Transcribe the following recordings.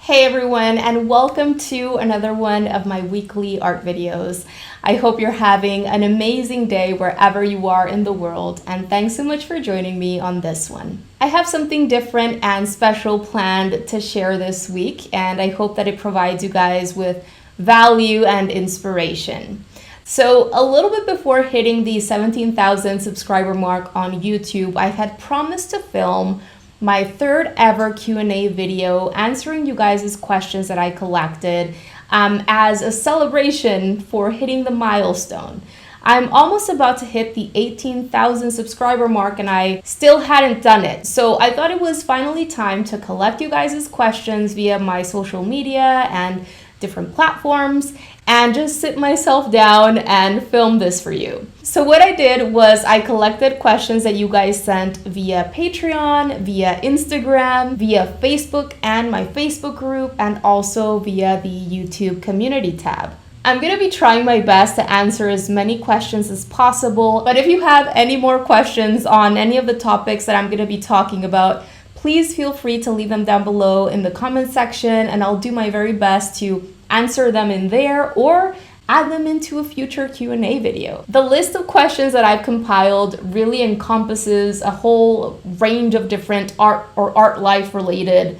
Hey everyone, and welcome to another one of my weekly art videos. I hope you're having an amazing day wherever you are in the world, and thanks so much for joining me on this one. I have something different and special planned to share this week, and I hope that it provides you guys with value and inspiration. So a little bit before hitting the 17,000 subscriber mark on YouTube, I had promised to film my third ever Q&A video answering you guys' questions that I collected as a celebration for hitting the milestone. I'm almost about to hit the 18,000 subscriber mark and I still hadn't done it. So I thought it was finally time to collect you guys' questions via my social media and different platforms and just sit myself down and film this for you. So what I did was I collected questions that you guys sent via Patreon, via Instagram, via Facebook and my Facebook group, and also via the YouTube community tab. I'm going to be trying my best to answer as many questions as possible, but if you have any more questions on any of the topics that I'm going to be talking about, please feel free to leave them down below in the comment section and I'll do my very best to answer them in there or add them into a future Q&A video. The list of questions that I've compiled really encompasses a whole range of different art or art life related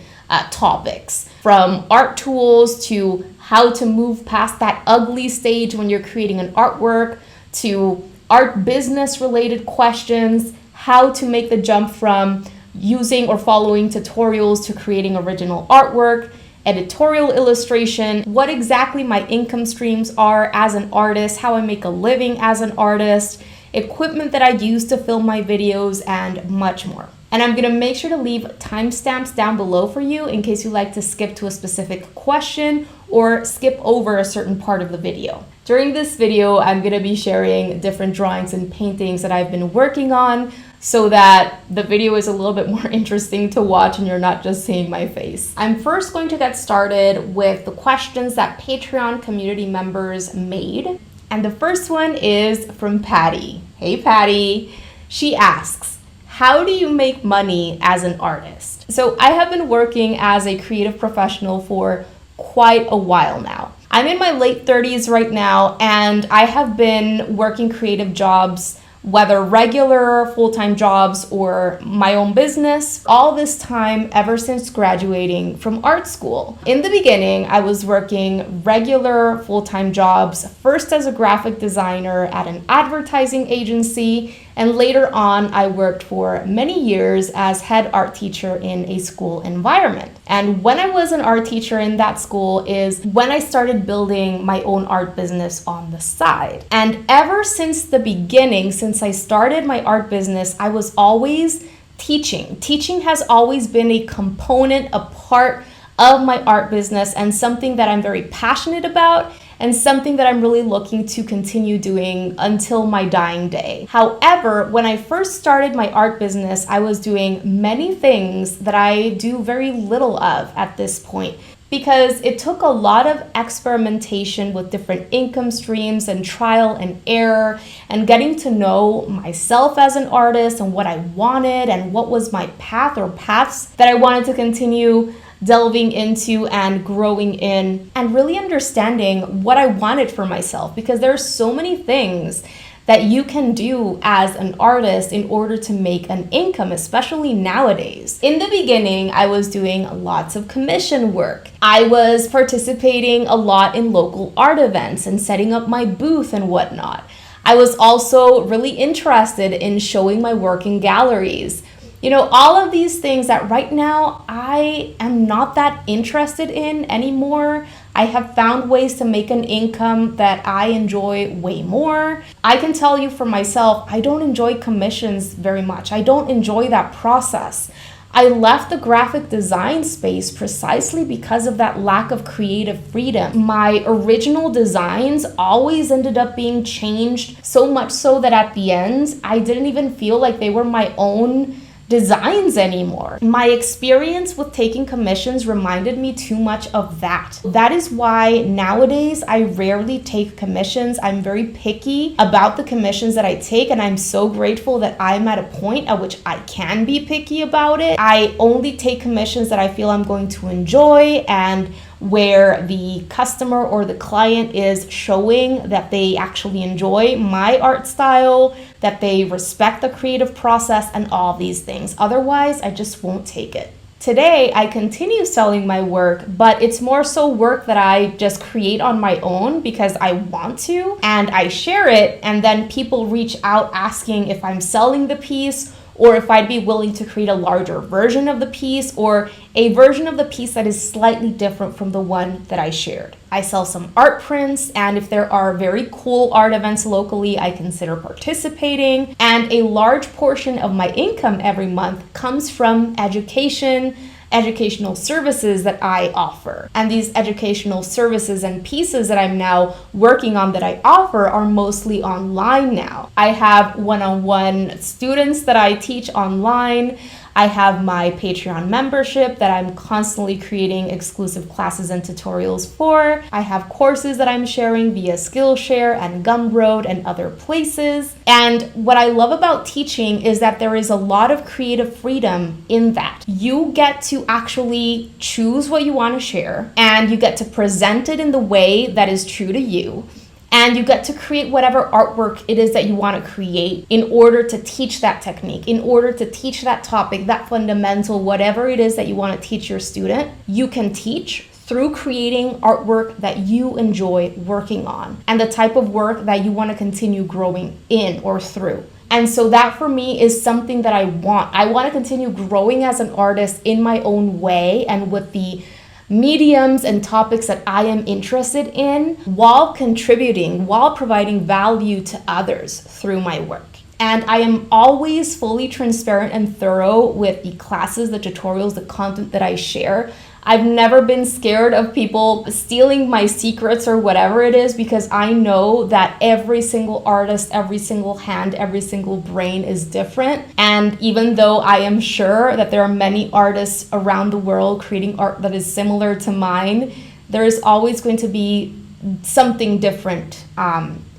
topics, from art tools to how to move past that ugly stage when you're creating an artwork, to art business related questions, how to make the jump from using or following tutorials to creating original artwork, editorial illustration, what exactly my income streams are as an artist, how I make a living as an artist, equipment that I use to film my videos, and much more. And I'm going to make sure to leave timestamps down below for you in case you like to skip to a specific question or skip over a certain part of the video. During this video, I'm going to be sharing different drawings and paintings that I've been working on so that the video is a little bit more interesting to watch and you're not just seeing my face. I'm first going to get started with the questions that Patreon community members made. And the first one is from Patty. Hey Patty. She asks, how do you make money as an artist? So I have been working as a creative professional for quite a while now. I'm in my late 30s right now, and I have been working creative jobs, whether regular full-time jobs or my own business, all this time ever since graduating from art school. In the beginning, I was working regular full-time jobs, first as a graphic designer at an advertising agency, and later on, I worked for many years as head art teacher in a school environment. And when I was an art teacher in that school is when I started building my own art business on the side. And ever since the beginning, since I started my art business, I was always teaching. Teaching has always been a component, a part of my art business, and something that I'm very passionate about and something that I'm really looking to continue doing until my dying day. However, when I first started my art business, I was doing many things that I do very little of at this point because it took a lot of experimentation with different income streams and trial and error and getting to know myself as an artist and what I wanted and what was my path or paths that I wanted to continue delving into and growing in, and really understanding what I wanted for myself, because there are so many things that you can do as an artist in order to make an income, especially nowadays. In the beginning, I was doing lots of commission work. I was participating a lot in local art events and setting up my booth and whatnot. I was also really interested in showing my work in galleries. You know, all of these things that right now I am not that interested in anymore. I have found ways to make an income that I enjoy way more. I can tell you for myself, I don't enjoy commissions very much. I don't enjoy that process. I left the graphic design space precisely because of that lack of creative freedom. My original designs always ended up being changed, so much so that at the end, I didn't even feel like they were my own designs anymore. My experience with taking commissions reminded me too much of that. That is why nowadays I rarely take commissions. I'm very picky about the commissions that I take, and I'm so grateful that I'm at a point at which I can be picky about it. I only take commissions that I feel I'm going to enjoy and where the customer or the client is showing that they actually enjoy my art style, that they respect the creative process and all these things. Otherwise, I just won't take it. Today, I continue selling my work, but it's more so work that I just create on my own because I want to, and I share it, and then people reach out asking if I'm selling the piece or if I'd be willing to create a larger version of the piece or a version of the piece that is slightly different from the one that I shared. I sell some art prints, and if there are very cool art events locally, I consider participating. And a large portion of my income every month comes from educational services that I offer. And these educational services and pieces that I'm now working on that I offer are mostly online now. I have one-on-one students that I teach online. I have my Patreon membership that I'm constantly creating exclusive classes and tutorials for. I have courses that I'm sharing via Skillshare and Gumroad and other places. And what I love about teaching is that there is a lot of creative freedom in that. You get to actually choose what you want to share, and you get to present it in the way that is true to you. And you get to create whatever artwork it is that you want to create in order to teach that technique, in order to teach that topic, that fundamental, whatever it is that you want to teach your student. You can teach through creating artwork that you enjoy working on and the type of work that you want to continue growing in or through. And so that for me is something that I want. I want to continue growing as an artist in my own way and with the mediums and topics that I am interested in while contributing, while providing value to others through my work. And I am always fully transparent and thorough with the classes, the tutorials, the content that I share. I've never been scared of people stealing my secrets or whatever it is, because I know that every single artist, every single hand, every single brain is different. And even though I am sure that there are many artists around the world creating art that is similar to mine, there is always going to be something different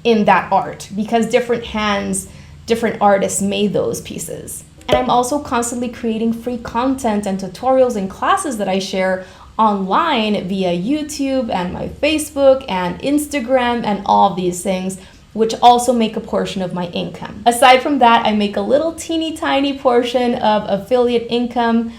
in that art, because different hands, different artists made those pieces. And I'm also constantly creating free content and tutorials and classes that I share online via YouTube and my Facebook and Instagram and all of these things, which also make a portion of my income. Aside from that, I make a little teeny tiny portion of affiliate income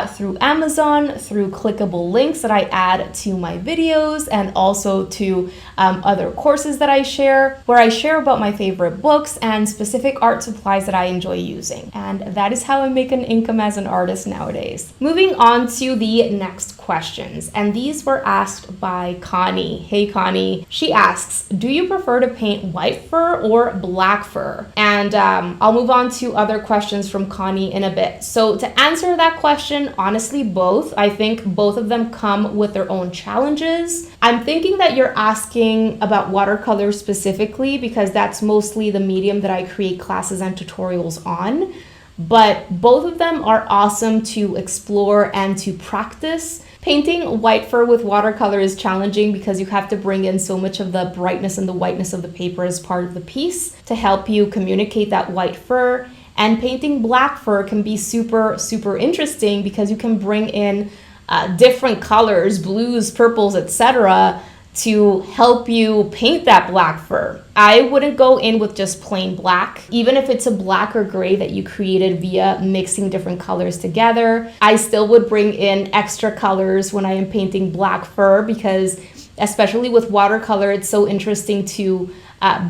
through Amazon, through clickable links that I add to my videos, and also to other courses that I share, where I share about my favorite books and specific art supplies that I enjoy using. And that is how I make an income as an artist nowadays. Moving on to the next questions, and these were asked by Connie. Hey Connie. She asks, do you prefer to paint white fur or black fur? And I'll move on to other questions from Connie in a bit. So to answer that question, honestly, both. I think both of them come with their own challenges. I'm thinking that you're asking about watercolor specifically because that's mostly the medium that I create classes and tutorials on. But both of them are awesome to explore and to practice. Painting white fur with watercolor is challenging because you have to bring in so much of the brightness and the whiteness of the paper as part of the piece to help you communicate that white fur. And painting black fur can be super, super interesting because you can bring in different colors, blues, purples, etc., to help you paint that black fur. I wouldn't go in with just plain black, even if it's a black or gray that you created via mixing different colors together. I still would bring in extra colors when I am painting black fur because, especially with watercolor, it's so interesting to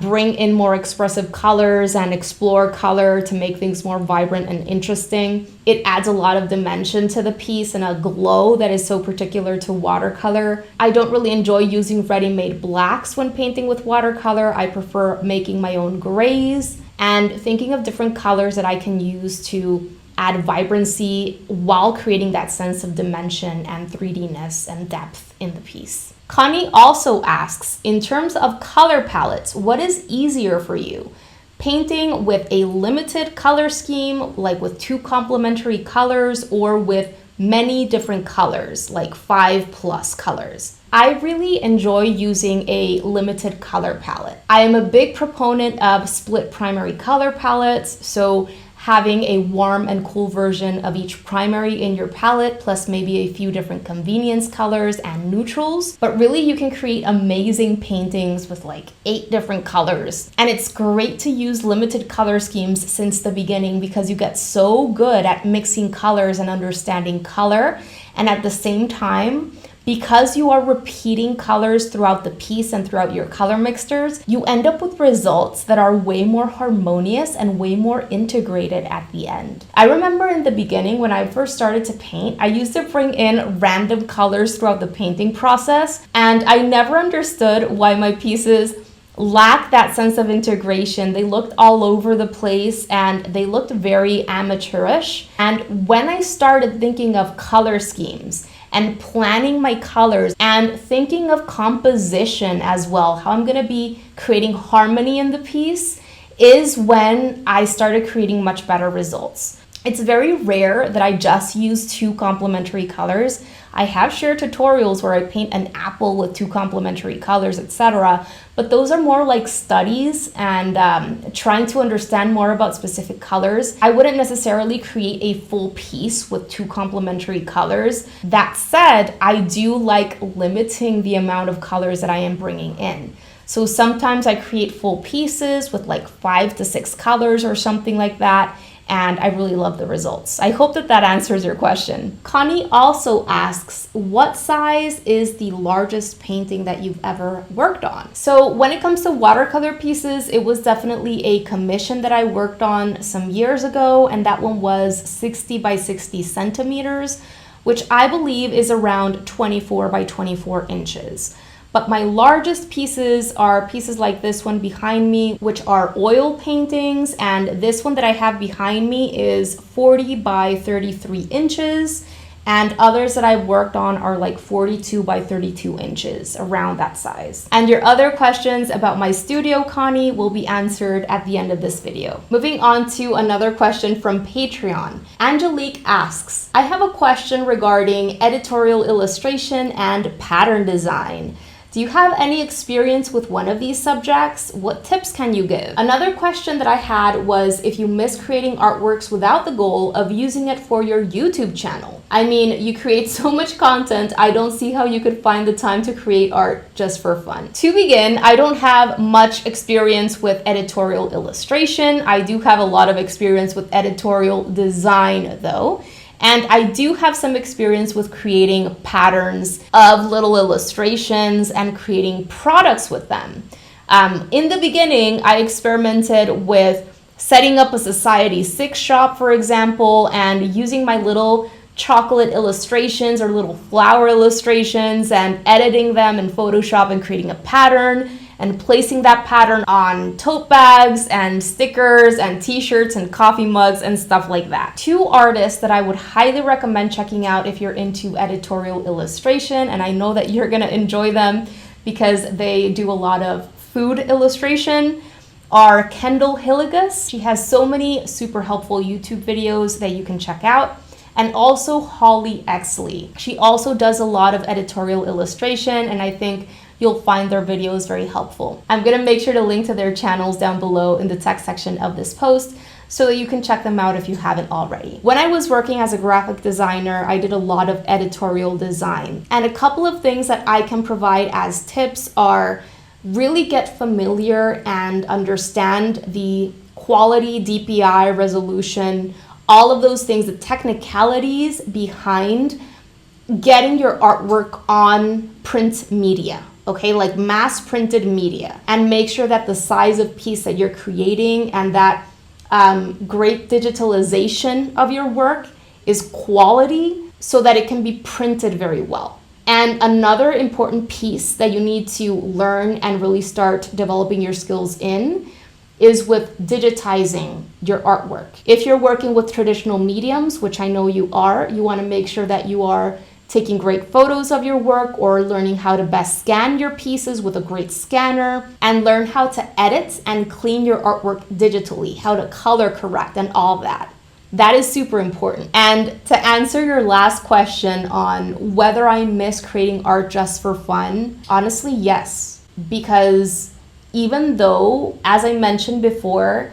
bring in more expressive colors and explore color to make things more vibrant and interesting. It adds a lot of dimension to the piece and a glow that is so particular to watercolor. I don't really enjoy using ready-made blacks when painting with watercolor. I prefer making my own grays and thinking of different colors that I can use to add vibrancy while creating that sense of dimension and 3D-ness and depth in the piece. Connie also asks, in terms of color palettes, what is easier for you? Painting with a limited color scheme, like with 2 complementary colors, or with many different colors, like 5+ colors. I really enjoy using a limited color palette. I am a big proponent of split primary color palettes, so having a warm and cool version of each primary in your palette, plus maybe a few different convenience colors and neutrals. But really, you can create amazing paintings with like 8 different colors. And it's great to use limited color schemes since the beginning because you get so good at mixing colors and understanding color. And at the same time, because you are repeating colors throughout the piece and throughout your color mixtures, you end up with results that are way more harmonious and way more integrated at the end. I remember in the beginning when I first started to paint, I used to bring in random colors throughout the painting process, and I never understood why my pieces lacked that sense of integration. They looked all over the place and they looked very amateurish. And when I started thinking of color schemes and planning my colors and thinking of composition as well, how I'm gonna be creating harmony in the piece, is when I started creating much better results. It's very rare that I just use 2 complementary colors. I have shared tutorials where I paint an apple with 2 complementary colors, etc. But those are more like studies and trying to understand more about specific colors. I wouldn't necessarily create a full piece with 2 complementary colors. That said, I do like limiting the amount of colors that I am bringing in. So sometimes I create full pieces with like 5 to 6 colors or something like that. And I really love the results. I hope that answers your question. Connie also asks, what size is the largest painting that you've ever worked on? So when it comes to watercolor pieces, it was definitely a commission that I worked on some years ago, and that one was 60 by 60 centimeters, which I believe is around 24 by 24 inches. But my largest pieces are pieces like this one behind me, which are oil paintings. And this one that I have behind me is 40 by 33 inches. And others that I've worked on are like 42 by 32 inches, around that size. And your other questions about my studio, Connie, will be answered at the end of this video. Moving on to another question from Patreon. Angelique asks, I have a question regarding editorial illustration and pattern design. Do you have any experience with one of these subjects? What tips can you give? Another question that I had was if you miss creating artworks without the goal of using it for your YouTube channel. I mean, you create so much content, I don't see how you could find the time to create art just for fun. To begin, I don't have much experience with editorial illustration. I do have a lot of experience with editorial design though. And I do have some experience with creating patterns of little illustrations and creating products with them. In the beginning, I experimented with setting up a Society 6 shop, for example, and using my little chocolate illustrations or little flower illustrations and editing them in Photoshop and creating a pattern and placing that pattern on tote bags and stickers and t-shirts and coffee mugs and stuff like that. 2 artists that I would highly recommend checking out if you're into editorial illustration, and I know that you're gonna enjoy them because they do a lot of food illustration, are Kendall Hillegas. She has so many super helpful YouTube videos that you can check out. And also Holly Exley. She also does a lot of editorial illustration, and I think you'll find their videos very helpful. I'm gonna make sure to link to their channels down below in the text section of this post so that you can check them out if you haven't already. When I was working as a graphic designer, I did a lot of editorial design. And a couple of things that I can provide as tips are really get familiar and understand the quality, DPI, resolution, all of those things, the technicalities behind getting your artwork on print media, okay, like mass printed media, and make sure that the size of piece that you're creating and that great digitalization of your work is quality so that it can be printed very well. And another important piece that you need to learn and really start developing your skills in is with digitizing your artwork. If you're working with traditional mediums, which I know you are, you want to make sure that you are taking great photos of your work, or learning how to best scan your pieces with a great scanner, and learn how to edit and clean your artwork digitally, how to color correct and all that. That is super important. And to answer your last question on whether I miss creating art just for fun, honestly, yes. Because even though, as I mentioned before,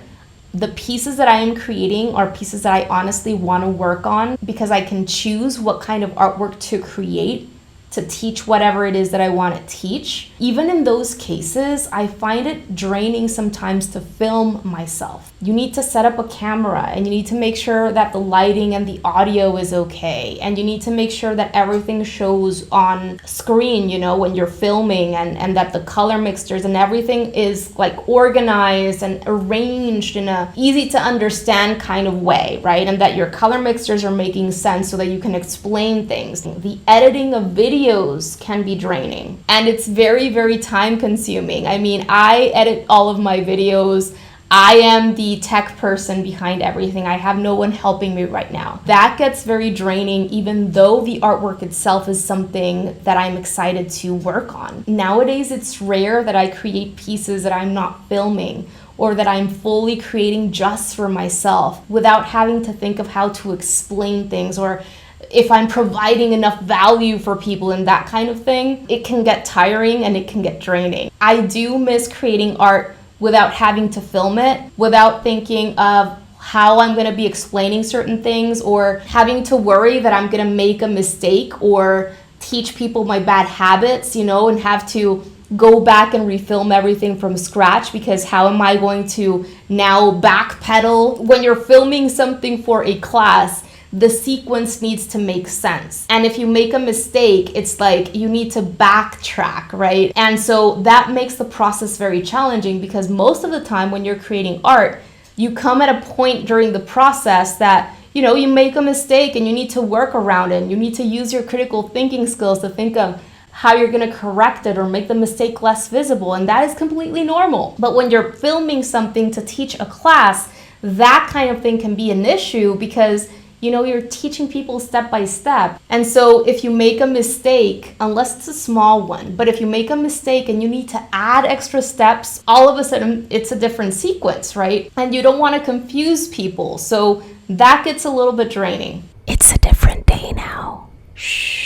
the pieces that I am creating are pieces that I honestly want to work on because I can choose what kind of artwork to create, to teach whatever it is that I want to teach. Even in those cases, I find it draining sometimes to film myself. You need to set up a camera and you need to make sure that the lighting and the audio is okay. And you need to make sure that everything shows on screen, when you're filming, and that the color mixtures and everything is like organized and arranged in a easy to understand kind of way, right? And that your color mixtures are making sense so that you can explain things. The editing of videos can be draining, and it's very, very time consuming. I mean, I edit all of my videos. I am the tech person behind everything. I have no one helping me right now. That gets very draining, even though the artwork itself is something that I'm excited to work on. Nowadays, it's rare that I create pieces that I'm not filming or that I'm fully creating just for myself without having to think of how to explain things, or if I'm providing enough value for people and that kind of thing. It can get tiring and it can get draining. I do miss creating art without having to film it, without thinking of how I'm going to be explaining certain things, or having to worry that I'm going to make a mistake or teach people my bad habits, and have to go back and refilm everything from scratch, because how am I going to now backpedal? When you're filming something for a class, the sequence needs to make sense. And if you make a mistake, it's like you need to backtrack, right? And so that makes the process very challenging, because most of the time when you're creating art, you come at a point during the process that, you make a mistake and you need to work around it. You need to use your critical thinking skills to think of how you're going to correct it or make the mistake less visible. And that is completely normal. But when you're filming something to teach a class, that kind of thing can be an issue, because you're teaching people step by step. And so if you make a mistake, unless it's a small one, but if you make a mistake and you need to add extra steps, all of a sudden it's a different sequence, right? And you don't want to confuse people. So that gets a little bit draining. It's a different day now. Shh.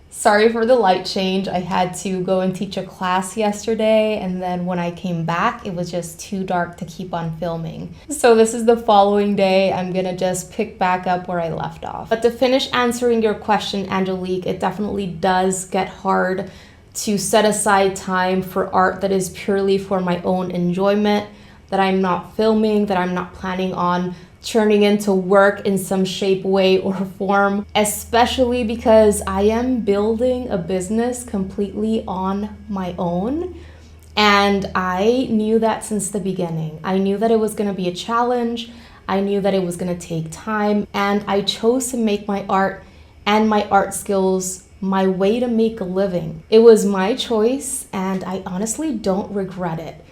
Sorry for the light change. I had to go and teach a class yesterday, and then when I came back, it was just too dark to keep on filming. So this is the following day. I'm gonna just pick back up where I left off. But to finish answering your question, Angelique, it definitely does get hard to set aside time for art that is purely for my own enjoyment, that I'm not filming, that I'm not planning on turning into work in some shape, way, or form, especially because I am building a business completely on my own. And I knew that since the beginning. I knew that it was going to be a challenge. I knew that it was going to take time. And I chose to make my art and my art skills my way to make a living. It was my choice, and I honestly don't regret it.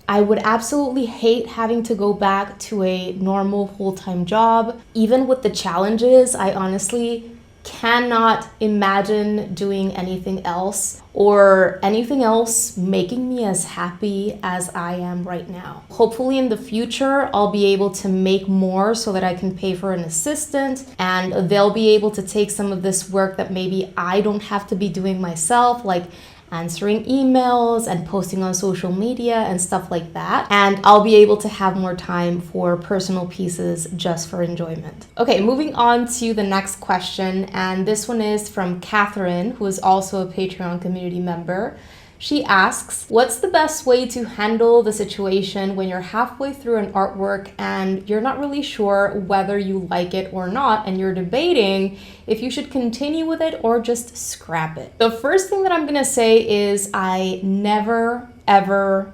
I would absolutely hate having to go back to a normal full-time job. Even with the challenges, I honestly cannot imagine doing anything else, or anything else making me as happy as I am right now. Hopefully in the future, I'll be able to make more so that I can pay for an assistant, and they'll be able to take some of this work that maybe I don't have to be doing myself, like answering emails and posting on social media and stuff like that. And I'll be able to have more time for personal pieces just for enjoyment. Okay, moving on to the next question. And this one is from Catherine, who is also a Patreon community member. She asks, what's the best way to handle the situation when you're halfway through an artwork and you're not really sure whether you like it or not, and you're debating if you should continue with it or just scrap it? The first thing that I'm gonna say is I never, ever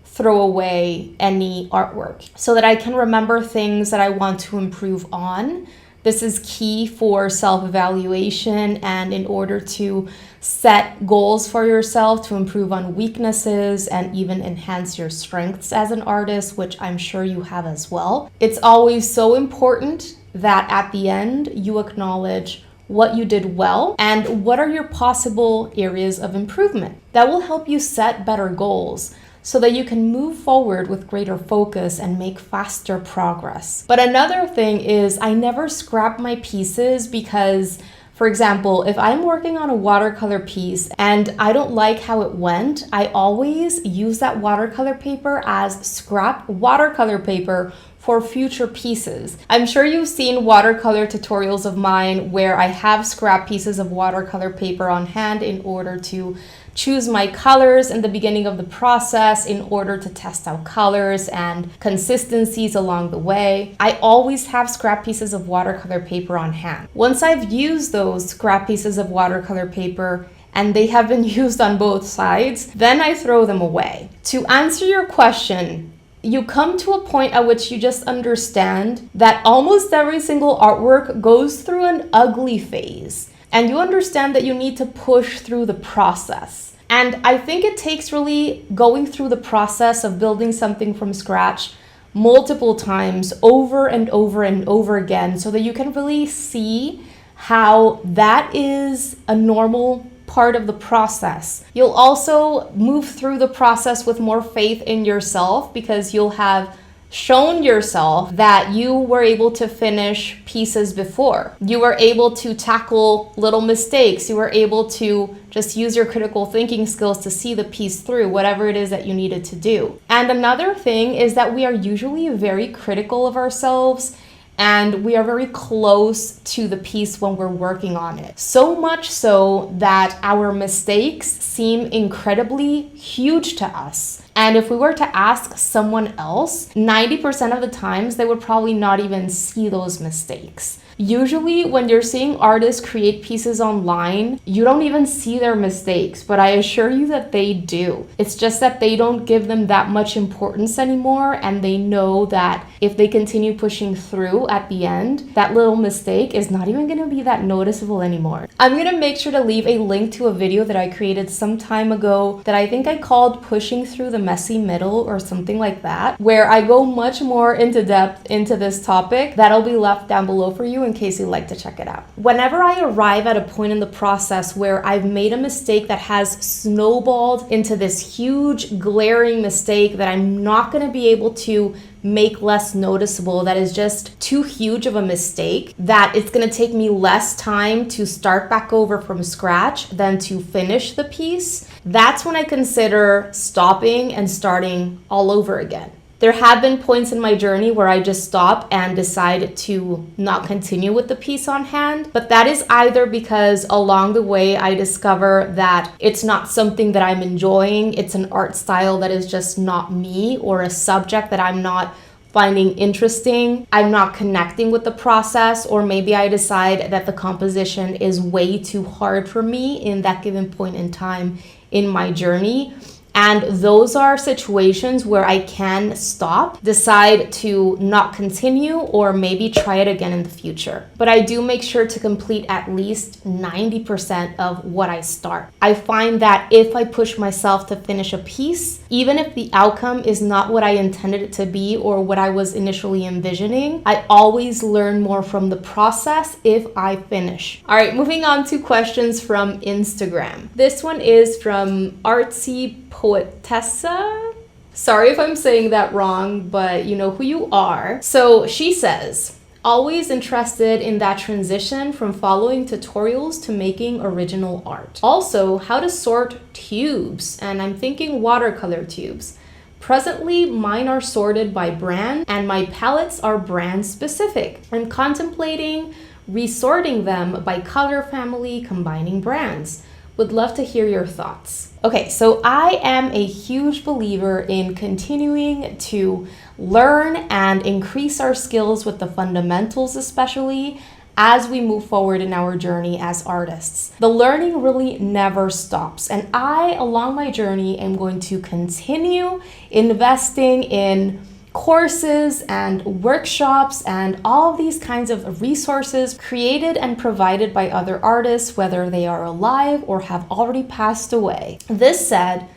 throw away any artwork so that I can remember things that I want to improve on. This is key for self-evaluation and in order to set goals for yourself to improve on weaknesses and even enhance your strengths as an artist, which I'm sure you have as well. It's always so important that at the end you acknowledge what you did well, and what are your possible areas of improvement. That will help you set better goals so that you can move forward with greater focus and make faster progress. But another thing is I never scrap my pieces because, for example, if I'm working on a watercolor piece and I don't like how it went, I always use that watercolor paper as scrap watercolor paper for future pieces. I'm sure you've seen watercolor tutorials of mine where I have scrap pieces of watercolor paper on hand in order to choose my colors in the beginning of the process, in order to test out colors and consistencies along the way. I always have scrap pieces of watercolor paper on hand. Once I've used those scrap pieces of watercolor paper and they have been used on both sides, then I throw them away. To answer your question, you come to a point at which you just understand that almost every single artwork goes through an ugly phase. And you understand that you need to push through the process. And I think it takes really going through the process of building something from scratch multiple times over and over and over again so that you can really see how that is a normal part of the process. You'll also move through the process with more faith in yourself because you'll have shown yourself that you were able to finish pieces before. You were able to tackle little mistakes. You were able to just use your critical thinking skills to see the piece through, whatever it is that you needed to do. And another thing is that we are usually very critical of ourselves and we are very close to the piece when we're working on it. So much so that our mistakes seem incredibly huge to us. And if we were to ask someone else, 90% of the times they would probably not even see those mistakes. Usually when you're seeing artists create pieces online, you don't even see their mistakes, but I assure you that they do. It's just that they don't give them that much importance anymore, and they know that if they continue pushing through at the end, that little mistake is not even gonna be that noticeable anymore. I'm gonna make sure to leave a link to a video that I created some time ago that I think I called Pushing Through the Messy Middle or something like that, where I go much more into depth into this topic. That'll be left down below for you in case you'd like to check it out. Whenever I arrive at a point in the process where I've made a mistake that has snowballed into this huge glaring mistake that I'm not going to be able to make less noticeable, that is just too huge of a mistake, that it's going to take me less time to start back over from scratch than to finish the piece, that's when I consider stopping and starting all over again. There have been points in my journey where I just stop and decide to not continue with the piece on hand, but that is either because along the way I discover that it's not something that I'm enjoying, it's an art style that is just not me, or a subject that I'm not finding interesting, I'm not connecting with the process, or maybe I decide that the composition is way too hard for me in that given point in time in my journey. And those are situations where I can stop, decide to not continue, or maybe try it again in the future. But I do make sure to complete at least 90% of what I start. I find that if I push myself to finish a piece, even if the outcome is not what I intended it to be or what I was initially envisioning, I always learn more from the process if I finish. All right, moving on to questions from Instagram. This one is from Artsy Poetessa. Sorry if I'm saying that wrong, but you know who you are. So she says, always interested in that transition from following tutorials to making original art. Also, how to sort tubes, and I'm thinking watercolor tubes. Presently, mine are sorted by brand and my palettes are brand specific. I'm contemplating resorting them by color family, combining brands. Would love to hear your thoughts. Okay, so I am a huge believer in continuing to learn and increase our skills with the fundamentals, especially as we move forward in our journey as artists. The learning really never stops, and I, along my journey, am going to continue investing in courses and workshops and all of these kinds of resources created and provided by other artists, whether they are alive or have already passed away. This said,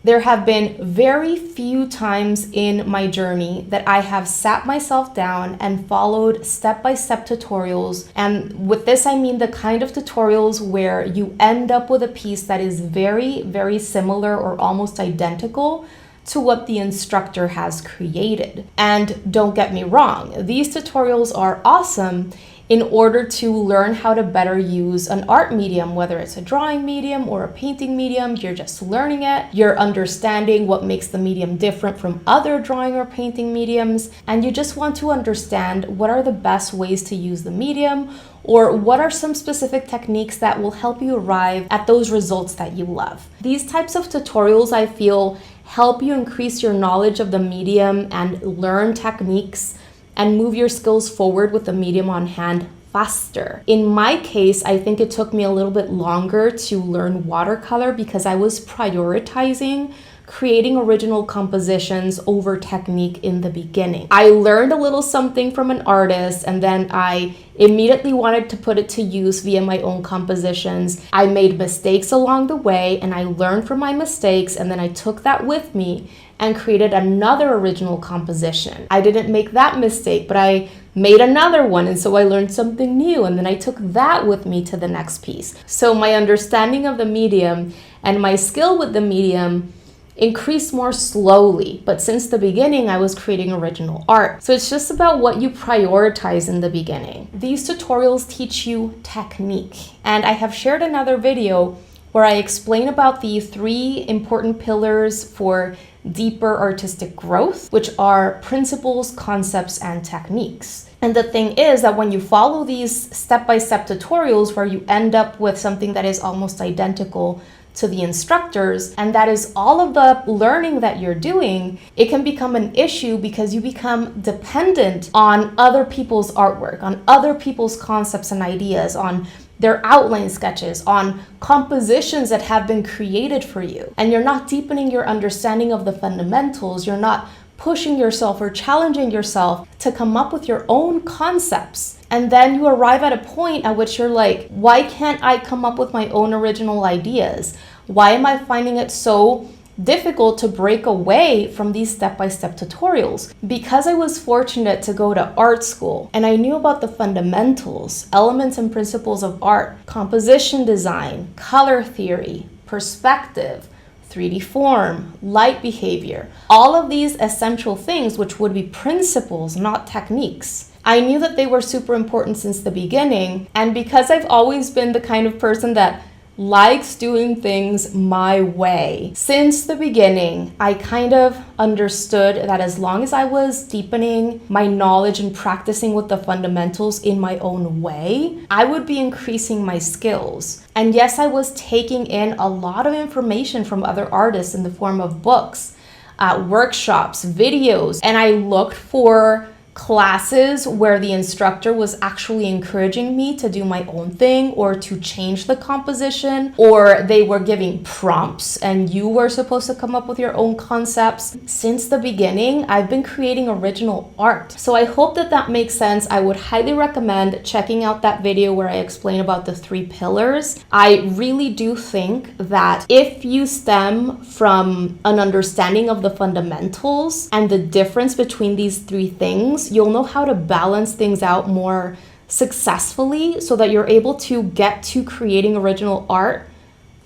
There have been very few times in my journey that I have sat myself down and followed step-by-step tutorials. And with this, I mean the kind of tutorials where you end up with a piece that is very, very similar or almost identical to what the instructor has created. And don't get me wrong, these tutorials are awesome in order to learn how to better use an art medium, whether it's a drawing medium or a painting medium. You're just learning it. You're understanding what makes the medium different from other drawing or painting mediums. And you just want to understand what are the best ways to use the medium, or what are some specific techniques that will help you arrive at those results that you love. These types of tutorials, I feel, help you increase your knowledge of the medium and learn techniques and move your skills forward with the medium on hand faster. In my case, I think it took me a little bit longer to learn watercolor because I was prioritizing creating original compositions over technique in the beginning. I learned a little something from an artist, and then I immediately wanted to put it to use via my own compositions. I made mistakes along the way, and I learned from my mistakes, and then I took that with me and created another original composition. I didn't make that mistake, but I made another one, and so I learned something new, and then I took that with me to the next piece. So my understanding of the medium and my skill with the medium increased more slowly, but since the beginning I was creating original art. So it's just about what you prioritize in the beginning. These tutorials teach you technique, and I have shared another video where I explain about the 3 important pillars for deeper artistic growth, which are principles, concepts, and techniques. And the thing is that when you follow these step-by-step tutorials where you end up with something that is almost identical to the instructors, and that is all of the learning that you're doing, it can become an issue because you become dependent on other people's artwork, on other people's concepts and ideas, on their outline sketches, on compositions that have been created for you. And you're not deepening your understanding of the fundamentals. You're not pushing yourself or challenging yourself to come up with your own concepts. And then you arrive at a point at which you're like, why can't I come up with my own original ideas? Why am I finding it so difficult to break away from these step-by-step tutorials? Because I was fortunate to go to art school and I knew about the fundamentals, elements and principles of art, composition design, color theory, perspective, 3D form, light behavior, all of these essential things which would be principles, not techniques. I knew that they were super important since the beginning, and because I've always been the kind of person that likes doing things my way, since the beginning, I kind of understood that as long as I was deepening my knowledge and practicing with the fundamentals in my own way, I would be increasing my skills. And yes, I was taking in a lot of information from other artists in the form of books, workshops, videos, and I looked for classes where the instructor was actually encouraging me to do my own thing or to change the composition, or they were giving prompts and you were supposed to come up with your own concepts. Since the beginning, I've been creating original art. So I hope that that makes sense. I would highly recommend checking out that video where I explain about the 3 pillars. I really do think that if you stem from an understanding of the fundamentals and the difference between these 3 things, you'll know how to balance things out more successfully so that you're able to get to creating original art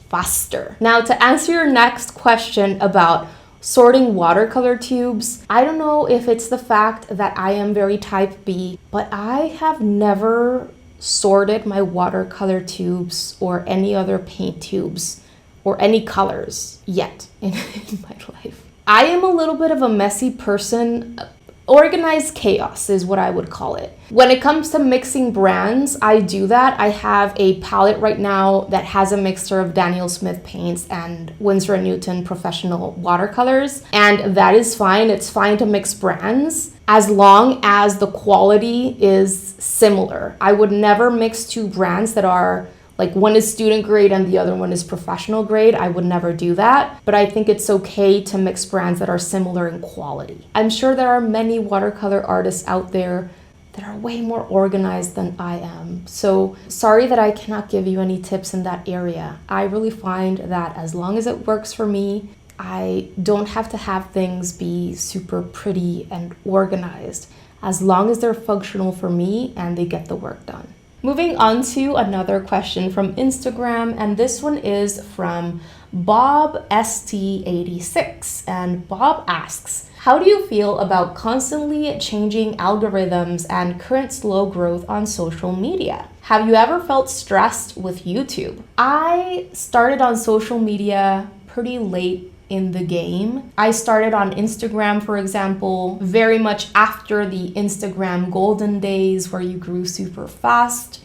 faster. Now, to answer your next question about sorting watercolor tubes, I don't know if it's the fact that I am very type B, but I have never sorted my watercolor tubes or any other paint tubes or any colors yet in my life. I am a little bit of a messy person. Organized chaos is what I would call it. When it comes to mixing brands, I do that. I have a palette right now that has a mixture of Daniel Smith paints and Winsor & Newton professional watercolors, and that is fine. It's fine to mix brands as long as the quality is similar. I would never mix 2 brands that are like one is student grade and the other one is professional grade. I would never do that, but I think it's okay to mix brands that are similar in quality. I'm sure there are many watercolor artists out there that are way more organized than I am. So sorry that I cannot give you any tips in that area. I really find that as long as it works for me, I don't have to have things be super pretty and organized as long as they're functional for me and they get the work done. Moving on to another question from Instagram, and this one is from Bob ST86. And Bob asks, how do you feel about constantly changing algorithms and current slow growth on social media? Have you ever felt stressed with YouTube? I started on social media pretty late in the game. I started on Instagram, for example, very much after the Instagram golden days where you grew super fast.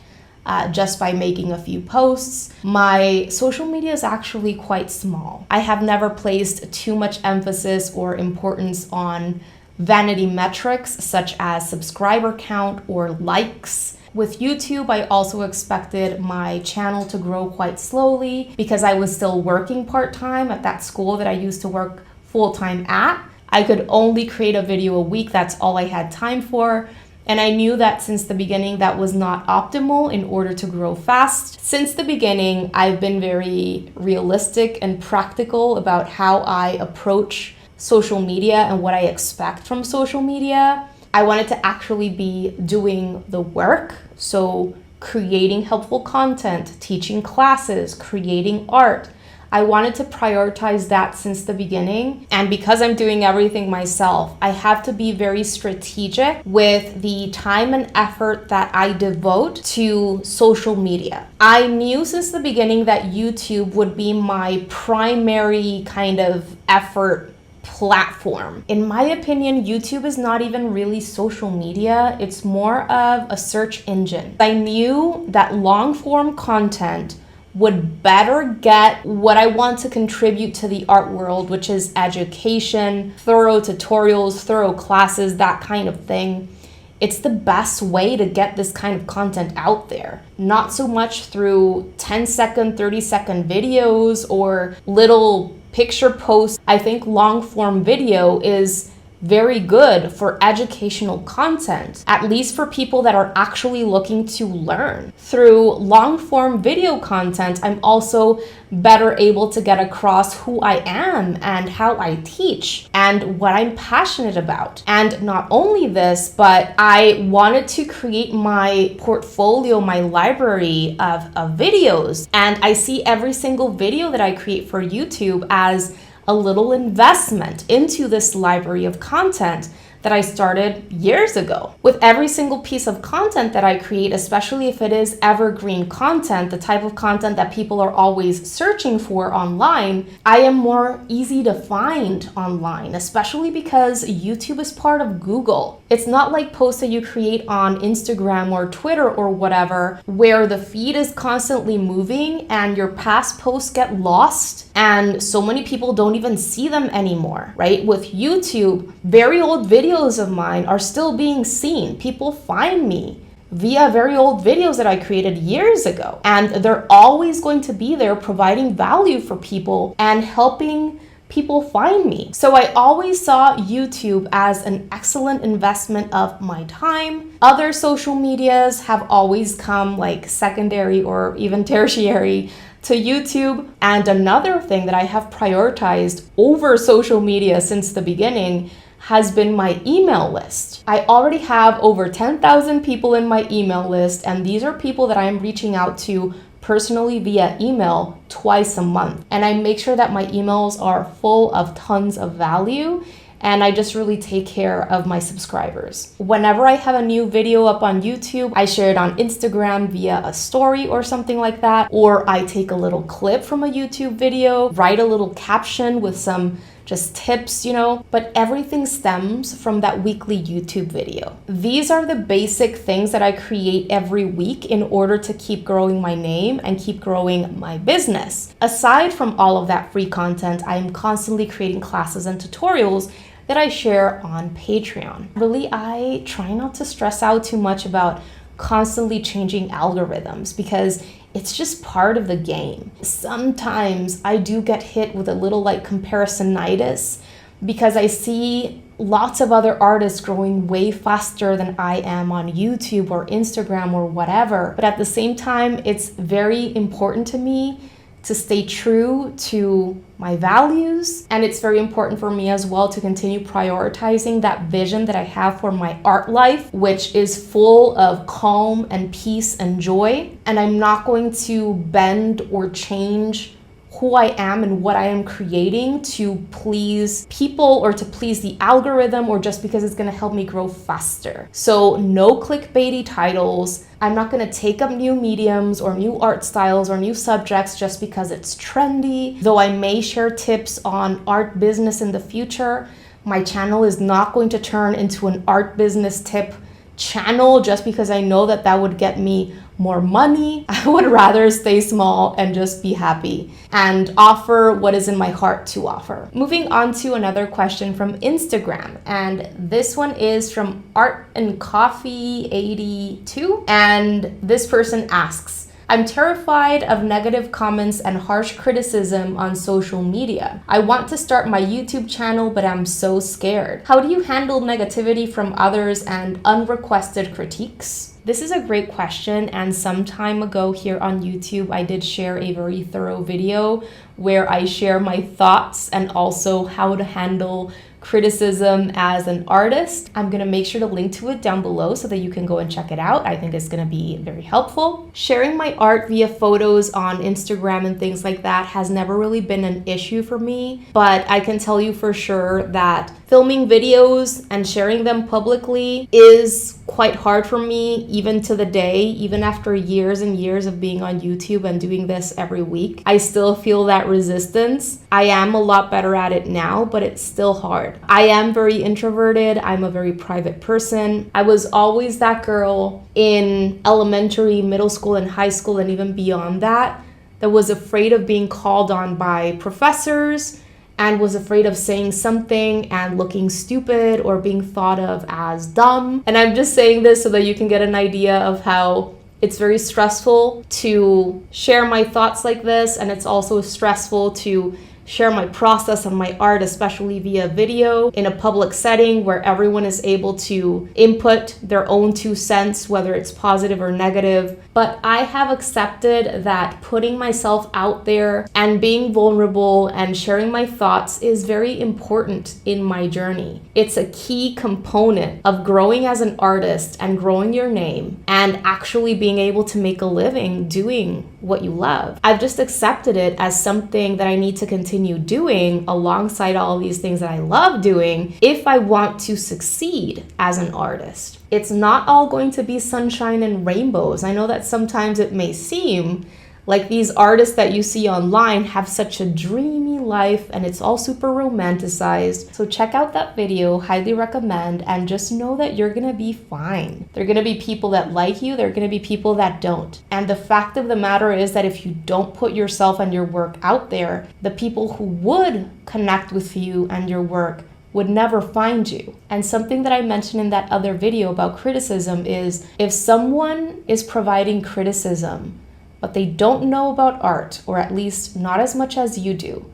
Just by making a few posts. My social media is actually quite small. I have never placed too much emphasis or importance on vanity metrics such as subscriber count or likes. With YouTube, I also expected my channel to grow quite slowly because I was still working part-time at that school that I used to work full-time at. I could only create a video a week. That's all I had time for. And I knew that since the beginning that was not optimal in order to grow fast. Since the beginning, I've been very realistic and practical about how I approach social media and what I expect from social media. I wanted to actually be doing the work, so creating helpful content, teaching classes, creating art. I wanted to prioritize that since the beginning. And because I'm doing everything myself, I have to be very strategic with the time and effort that I devote to social media. I knew since the beginning that YouTube would be my primary kind of effort platform. In my opinion, YouTube is not even really social media. It's more of a search engine. I knew that long form content would better get what I want to contribute to the art world, which is education, thorough tutorials, thorough classes, that kind of thing. It's the best way to get this kind of content out there. Not so much through 10-second, 30-second videos or little picture posts. I think long form video is very good for educational content, at least for people that are actually looking to learn. Through long form video content, I'm also better able to get across who I am and how I teach and what I'm passionate about. And not only this, but I wanted to create my portfolio, my library of videos. And I see every single video that I create for YouTube as a little investment into this library of content that I started years ago. With every single piece of content that I create, especially if it is evergreen content, the type of content that people are always searching for online, I am more easy to find online, especially because YouTube is part of Google. It's not like posts that you create on Instagram or Twitter or whatever, where the feed is constantly moving and your past posts get lost and so many people don't even see them anymore, right? With YouTube, very old videos of mine are still being seen. People find me via very old videos that I created years ago, and they're always going to be there providing value for people and helping people find me. So I always saw YouTube as an excellent investment of my time. Other social medias have always come like secondary or even tertiary to YouTube. And another thing that I have prioritized over social media since the beginning has been my email list. I already have over 10,000 people in my email list, and these are people that I'm reaching out to personally via email twice a month. And I make sure that my emails are full of tons of value, and I just really take care of my subscribers. Whenever I have a new video up on YouTube, I share it on Instagram via a story or something like that, or I take a little clip from a YouTube video, write a little caption with some just tips, but everything stems from that weekly YouTube video. These are the basic things that I create every week in order to keep growing my name and keep growing my business. Aside from all of that free content, I am constantly creating classes and tutorials that I share on Patreon. Really, I try not to stress out too much about constantly changing algorithms because it's just part of the game. Sometimes I do get hit with a little comparisonitis because I see lots of other artists growing way faster than I am on YouTube or Instagram or whatever. But at the same time, it's very important to me to stay true to my values. And it's very important for me as well to continue prioritizing that vision that I have for my art life, which is full of calm and peace and joy. And I'm not going to bend or change who I am and what I am creating to please people or to please the algorithm or just because it's gonna help me grow faster. So no clickbaity titles. I'm not gonna take up new mediums or new art styles or new subjects just because it's trendy. Though I may share tips on art business in the future, my channel is not going to turn into an art business tip channel just because I know that that would get me more money. I would rather stay small and just be happy and offer what is in my heart to offer. Moving on to another question from Instagram, and this one is from Art and Coffee 82, and this person asks, I'm terrified of negative comments and harsh criticism on social media. I want to start my YouTube channel, but I'm so scared. How do you handle negativity from others and unrequested critiques? This is a great question, and some time ago here on YouTube, I did share a very thorough video where I share my thoughts and also how to handle criticism as an artist. I'm gonna make sure to link to it down below so that you can go and check it out. I think it's gonna be very helpful. Sharing my art via photos on Instagram and things like that has never really been an issue for me, but I can tell you for sure that filming videos and sharing them publicly is quite hard for me even to the day, even after years and years of being on YouTube and doing this every week. I still feel that resistance. I am a lot better at it now, but it's still hard. I am very introverted. I'm a very private person. I was always that girl in elementary, middle school, and high school, and even beyond that was afraid of being called on by professors and was afraid of saying something and looking stupid or being thought of as dumb. And I'm just saying this so that you can get an idea of how it's very stressful to share my thoughts like this, and it's also stressful to share my process and my art, especially via video, in a public setting where everyone is able to input their own 2 cents, whether it's positive or negative. But I have accepted that putting myself out there and being vulnerable and sharing my thoughts is very important in my journey. It's a key component of growing as an artist and growing your name and actually being able to make a living doing what you love. I've just accepted it as something that I need to continue doing alongside all these things that I love doing if I want to succeed as an artist. It's not all going to be sunshine and rainbows. I know that sometimes it may seem like these artists that you see online have such a dreamy life and it's all super romanticized. So check out that video, highly recommend, and just know that you're gonna be fine. There are gonna be people that like you, there are gonna be people that don't. And the fact of the matter is that if you don't put yourself and your work out there, the people who would connect with you and your work would never find you. And something that I mentioned in that other video about criticism is if someone is providing criticism, but they don't know about art, or at least not as much as you do,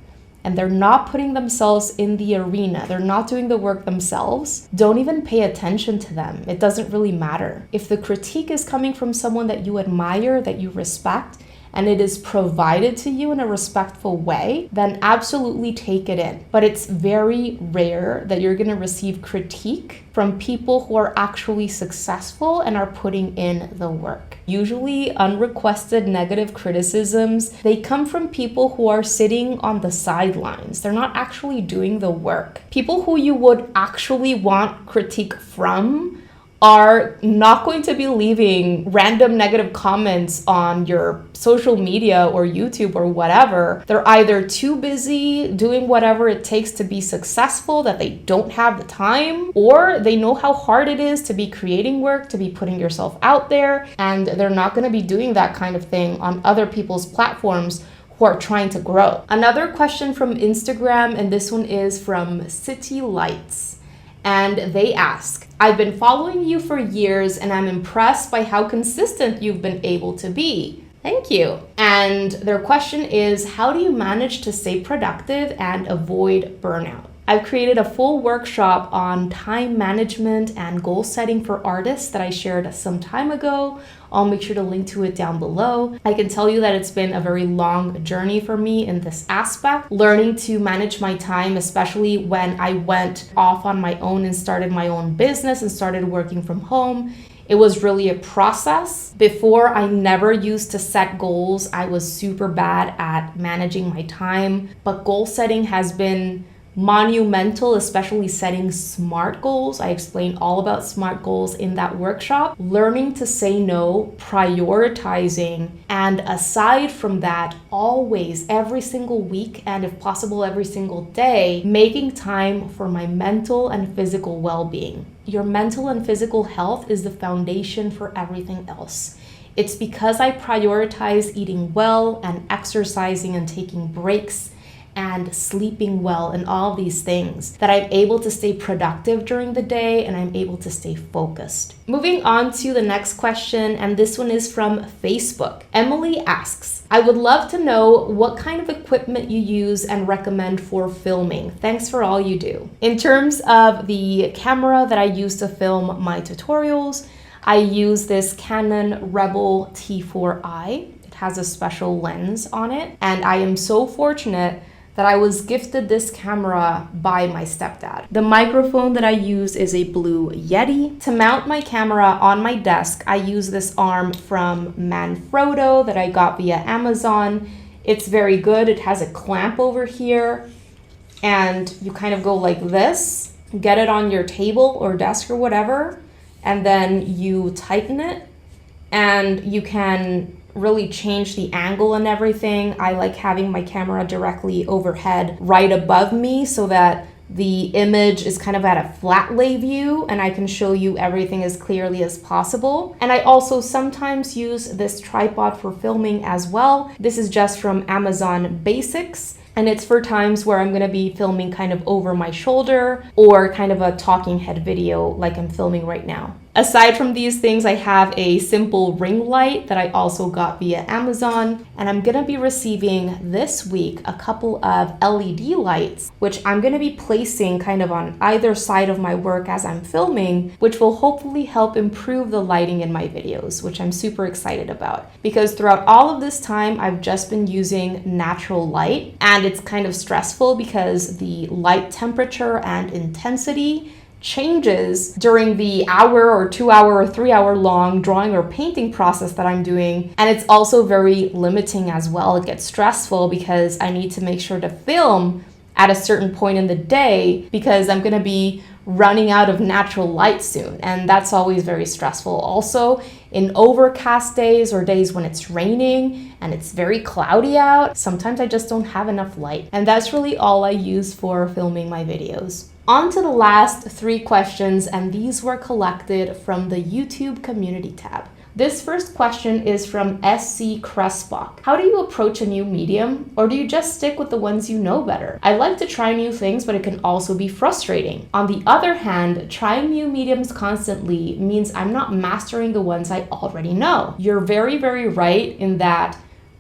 and they're not putting themselves in the arena, they're not doing the work themselves, don't even pay attention to them. It doesn't really matter. If the critique is coming from someone that you admire, that you respect, and it is provided to you in a respectful way, then absolutely take it in. But it's very rare that you're gonna receive critique from people who are actually successful and are putting in the work. Usually unrequested negative criticisms, they come from people who are sitting on the sidelines. They're not actually doing the work. People who you would actually want critique from are not going to be leaving random negative comments on your social media or YouTube or whatever. They're either too busy doing whatever it takes to be successful that they don't have the time, or they know how hard it is to be creating work, to be putting yourself out there, and they're not going to be doing that kind of thing on other people's platforms who are trying to grow. Another question from Instagram, and this one is from City Lights. And they ask, I've been following you for years and I'm impressed by how consistent you've been able to be. Thank you. And their question is, how do you manage to stay productive and avoid burnout? I've created a full workshop on time management and goal setting for artists that I shared some time ago. I'll make sure to link to it down below. I can tell you that it's been a very long journey for me in this aspect, learning to manage my time, especially when I went off on my own and started my own business and started working from home. It was really a process. Before, I never used to set goals. I was super bad at managing my time, but goal setting has been monumental, especially setting SMART goals. I explained all about SMART goals in that workshop. Learning to say no, prioritizing, and aside from that, always, every single week, and if possible, every single day, making time for my mental and physical well-being. Your mental and physical health is the foundation for everything else. It's because I prioritize eating well and exercising and taking breaks and sleeping well and all these things that I'm able to stay productive during the day and I'm able to stay focused. Moving on to the next question, and this one is from Facebook. Emily asks, I would love to know what kind of equipment you use and recommend for filming. Thanks for all you do. In terms of the camera that I use to film my tutorials, I use this Canon Rebel T4i. It has a special lens on it, and I am so fortunate that I was gifted this camera by my stepdad. The microphone that I use is a Blue Yeti. To mount my camera on my desk, I use this arm from Manfrotto that I got via Amazon. It's very good. It has a clamp over here, and you kind of go like this, get it on your table or desk or whatever, and then you tighten it, and you can really change the angle and everything. I like having my camera directly overhead right above me so that the image is kind of at a flat lay view and I can show you everything as clearly as possible. And I also sometimes use this tripod for filming as well. This is just from Amazon Basics, and it's for times where I'm going to be filming kind of over my shoulder or kind of a talking head video like I'm filming right now. Aside from these things, I have a simple ring light that I also got via Amazon, and I'm gonna be receiving this week a couple of LED lights, which I'm gonna be placing kind of on either side of my work as I'm filming, which will hopefully help improve the lighting in my videos, which I'm super excited about. Because throughout all of this time, I've just been using natural light, and it's kind of stressful because the light temperature and intensity changes during the hour or 2 hour or 3 hour long drawing or painting process that I'm doing. And it's also very limiting as well. It gets stressful because I need to make sure to film at a certain point in the day because I'm going to be running out of natural light soon. And that's always very stressful. Also, in overcast days or days when it's raining and it's very cloudy out, sometimes I just don't have enough light. And that's really all I use for filming my videos. On to the last 3 questions, and these were collected from the YouTube community tab. This first question is from SC Crespach. How do you approach a new medium, or do you just stick with the ones you know better? I like to try new things, but it can also be frustrating. On the other hand, trying new mediums constantly means I'm not mastering the ones I already know. You're very, very right in that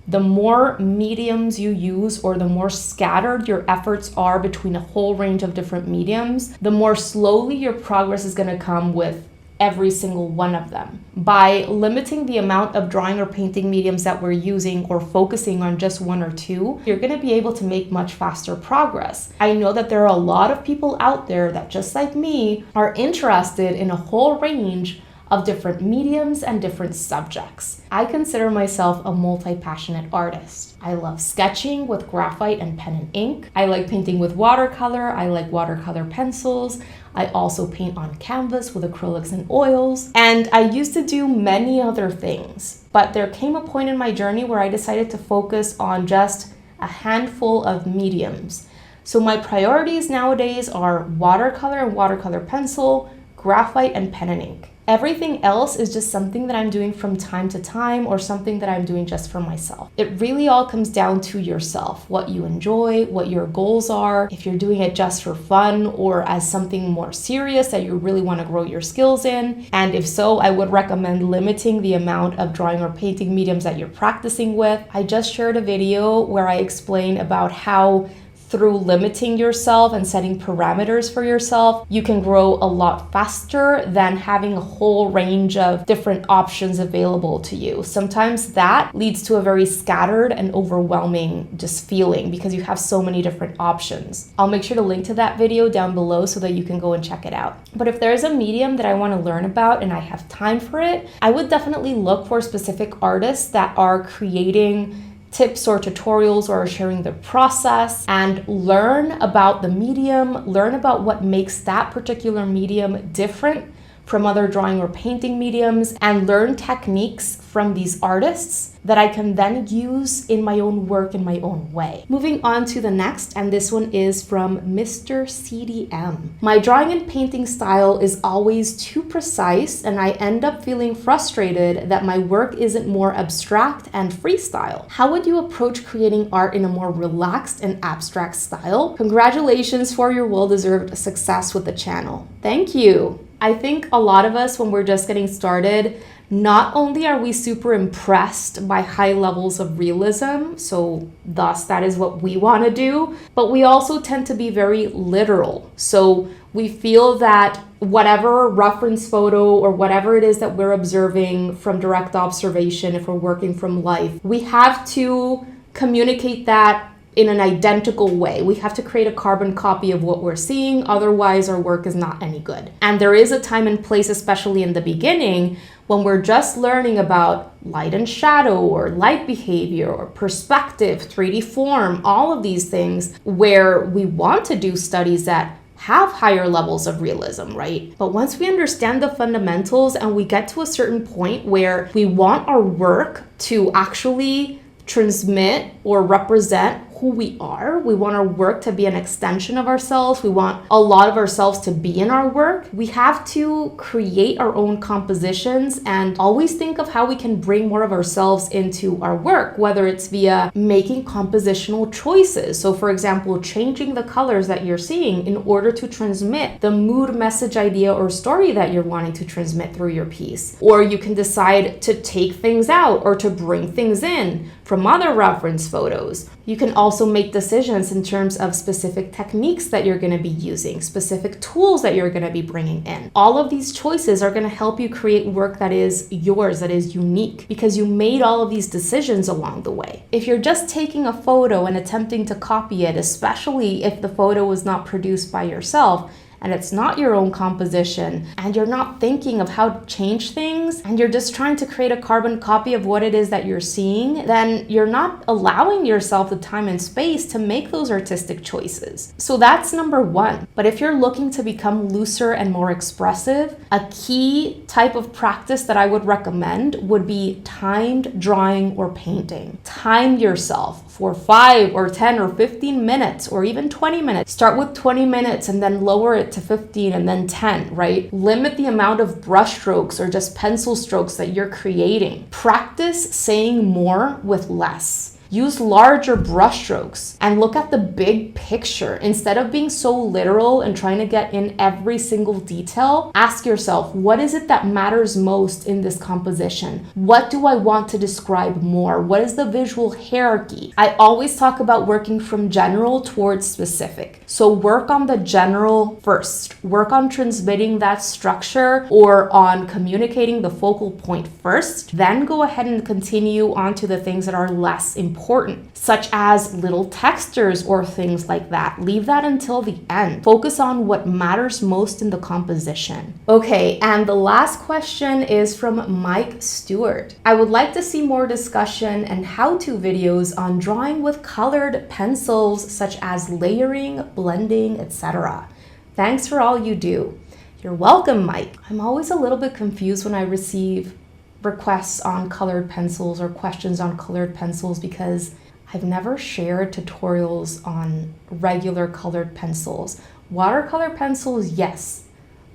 the more mediums you use or the more scattered your efforts are between a whole range of different mediums, the more slowly your progress is going to come with every single one of them. By limiting the amount of drawing or painting mediums that we're using or focusing on just 1 or 2, you're going to be able to make much faster progress. I know that there are a lot of people out there that, just like me, are interested in a whole range of different mediums and different subjects. I consider myself a multi-passionate artist. I love sketching with graphite and pen and ink. I like painting with watercolor. I like watercolor pencils. I also paint on canvas with acrylics and oils. And I used to do many other things, but there came a point in my journey where I decided to focus on just a handful of mediums. So my priorities nowadays are watercolor and watercolor pencil, graphite and pen and ink. Everything else is just something that I'm doing from time to time or something that I'm doing just for myself. It really all comes down to yourself, what you enjoy, what your goals are, if you're doing it just for fun or as something more serious that you really want to grow your skills in. And if so, I would recommend limiting the amount of drawing or painting mediums that you're practicing with. I just shared a video where I explain about how through limiting yourself and setting parameters for yourself, you can grow a lot faster than having a whole range of different options available to you. Sometimes that leads to a very scattered and overwhelming just feeling because you have so many different options. I'll make sure to link to that video down below so that you can go and check it out. But if there's a medium that I want to learn about and I have time for it, I would definitely look for specific artists that are creating tips or tutorials or sharing their process, and learn about the medium, learn about what makes that particular medium different from other drawing or painting mediums, and learn techniques from these artists that I can then use in my own work in my own way. Moving on to the next, and this one is from Mr. CDM. My drawing and painting style is always too precise, and I end up feeling frustrated that my work isn't more abstract and freestyle. How would you approach creating art in a more relaxed and abstract style? Congratulations for your well-deserved success with the channel. Thank you. I think a lot of us, when we're just getting started, not only are we super impressed by high levels of realism, so thus that is what we want to do, but we also tend to be very literal. So we feel that whatever reference photo or whatever it is that we're observing from direct observation, if we're working from life, we have to communicate that in an identical way. We have to create a carbon copy of what we're seeing, otherwise our work is not any good. And there is a time and place, especially in the beginning, when we're just learning about light and shadow or light behavior or perspective, 3D form, all of these things, where we want to do studies that have higher levels of realism, right? But once we understand the fundamentals and we get to a certain point where we want our work to actually transmit or represent who we are, we want our work to be an extension of ourselves, we want a lot of ourselves to be in our work, we have to create our own compositions and always think of how we can bring more of ourselves into our work, whether it's via making compositional choices. So for example, changing the colors that you're seeing in order to transmit the mood, message, idea, or story that you're wanting to transmit through your piece. Or you can decide to take things out or to bring things in from other reference photos. You can also make decisions in terms of specific techniques that you're going to be using, specific tools that you're going to be bringing in. All of these choices are going to help you create work that is yours, that is unique, because you made all of these decisions along the way. If you're just taking a photo and attempting to copy it, especially if the photo was not produced by yourself, and it's not your own composition, and you're not thinking of how to change things, and you're just trying to create a carbon copy of what it is that you're seeing, then you're not allowing yourself the time and space to make those artistic choices. So that's number one. But if you're looking to become looser and more expressive, a key type of practice that I would recommend would be timed drawing or painting. Time yourself for 5 or 10 or 15 minutes or even 20 minutes. Start with 20 minutes and then lower it to 15 and then 10, right? Limit the amount of brush strokes or just pencil strokes that you're creating. Practice saying more with less. Use larger brush strokes and look at the big picture. Instead of being so literal and trying to get in every single detail, ask yourself, what is it that matters most in this composition? What do I want to describe more? What is the visual hierarchy? I always talk about working from general towards specific. So work on the general first. Work on transmitting that structure or on communicating the focal point first. Then go ahead and continue on to the things that are less important, such as little textures or things like that. Leave that until the end. Focus on what matters most in the composition. Okay, and the last question is from Mike Stewart. I would like to see more discussion and how-to videos on drawing with colored pencils, such as layering, blending, etc. Thanks for all you do. You're welcome, Mike. I'm always a little bit confused when I receive requests on colored pencils or questions on colored pencils because I've never shared tutorials on regular colored pencils. Watercolor pencils, yes,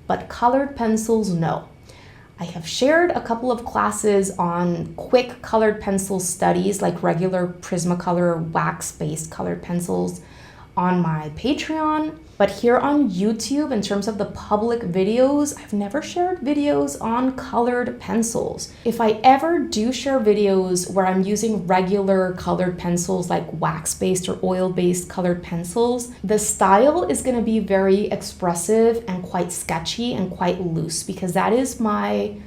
but colored pencils, no. I have shared a couple of classes on quick colored pencil studies like regular Prismacolor or wax-based colored pencils. on my Patreon. But here on YouTube, in terms of the public videos, I've never shared videos on colored pencils. If I ever do share videos where I'm using regular colored pencils like wax-based or oil-based colored pencils, the style is going to be very expressive and quite sketchy and quite loose, because that is my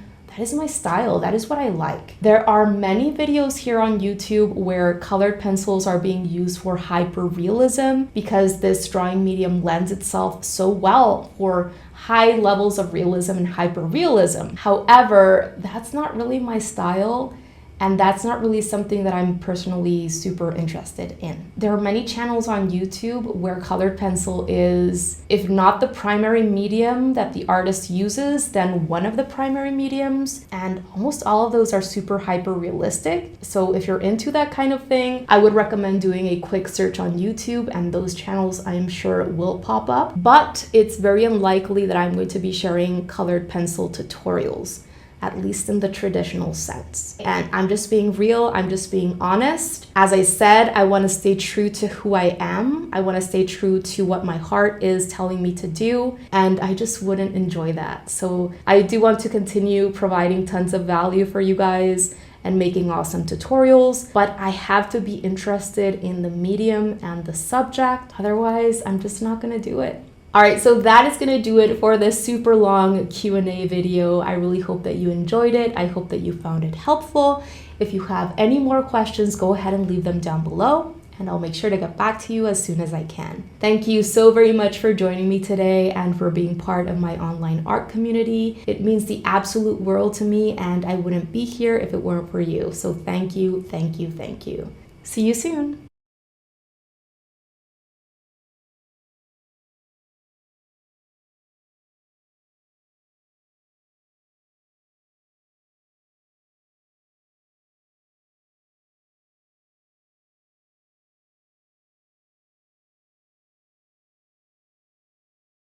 style. That is what I like. There are many videos here on YouTube where colored pencils are being used for hyperrealism, because this drawing medium lends itself so well for high levels of realism and hyperrealism. However, that's not really my style, and that's not really something that I'm personally super interested in. There are many channels on YouTube where colored pencil is, if not the primary medium that the artist uses, then one of the primary mediums, and almost all of those are super hyper realistic. So if you're into that kind of thing, I would recommend doing a quick search on YouTube, and those channels I am sure will pop up. But it's very unlikely that I'm going to be sharing colored pencil tutorials, at least in the traditional sense. And I'm just being real, I'm just being honest. As I said, I want to stay true to who I am. I want to stay true to what my heart is telling me to do, and I just wouldn't enjoy that. So I do want to continue providing tons of value for you guys and making awesome tutorials, but I have to be interested in the medium and the subject. Otherwise, I'm just not gonna do it. All right, so that is gonna do it for this super long Q&A video. I really hope that you enjoyed it. I hope that you found it helpful. If you have any more questions, go ahead and leave them down below, and I'll make sure to get back to you as soon as I can. Thank you so very much for joining me today and for being part of my online art community. It means the absolute world to me, and I wouldn't be here if it weren't for you. So thank you, thank you, thank you. See you soon.